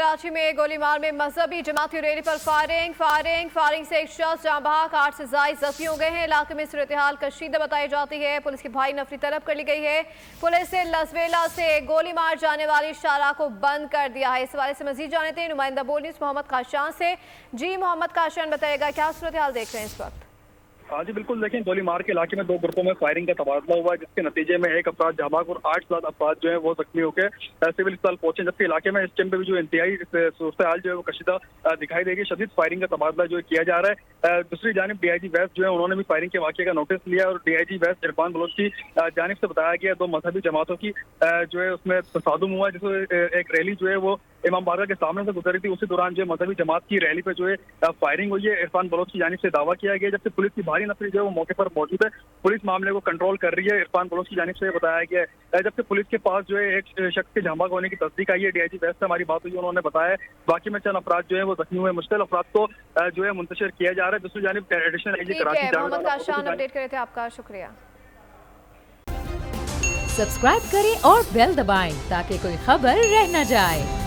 कराची में गोलीमार में मजहबी जमाती रैली पर फायरिंग से एक शख्स जहां बहाक 8 से ज्यादा जख्मी हो गए हैं। इलाके में सूरत हाल कशीदा बताई जाती है। पुलिस की भारी नफरी तलब कर ली गई है। पुलिस ने लसवेला से गोली मार जाने वाली शाहराह को बंद कर दिया है। इस हवाले से मजीद जानते हैं नुमाइंदा बोल न्यूज़ मोहम्मद काशान से। जी मोहम्मद काशान, बताइएगा क्या सूरत हाल देख रहे हैं इस वक्त? हाँ जी बिल्कुल, देखें गोली मार के इलाके में दो ग्रुपों में फायरिंग का तबादला हुआ है, जिसके नतीजे में एक अफराद जहां और 8 से ज्यादा अफराद जो है वो जख्मी होकर सिविल अस्पताल पहुंचे। जबकि इलाके में इस टाइम पे भी जो इंतहाई सूरत हाल जो है वो कशीदा दिखाई देगी। शदीद फायरिंग का तबादला जो किया जा रहा है। दूसरी जानिब डीआईजी वेस्ट जो है उन्होंने भी फायरिंग के वाक़े का नोटिस लिया और डीआईजी वेस्ट इरफान बलोच की जानिब से बताया गया दो मजहबी जमातों की जो है उसमें तसादुम हुआ, जिसमें एक रैली जो है वो इमाम बारगाह के सामने से गुजरी थी। उसी दौरान जो मजहबी जमात की रैली पे जो है फायरिंग हुई है। इरफान बलोच की जानिब से दावा किया गया, जबकि पुलिस की भारी नफरी जो है वो मौके पर मौजूद है। पुलिस मामले को कंट्रोल कर रही है, इरफान बलोच की जानिब से बताया गया है। जबकि पुलिस के पास जो है एक शख्स के जहां होने की तस्दीक आई है। डीआईजी वेस्ट से हमारी बात हुई, उन्होंने बताया बाकी में चंद अफराद जो है वो जख्मी हुए। मुश्किल अफराद को जो है मुंतशिर किया जा रहा है। दूसरी जानिब additional IG Karachi Mohammad Kashan update कर रहे थे, आपका शुक्रिया। सब्सक्राइब करें और बेल दबाएं ताकि कोई खबर रह न जाए।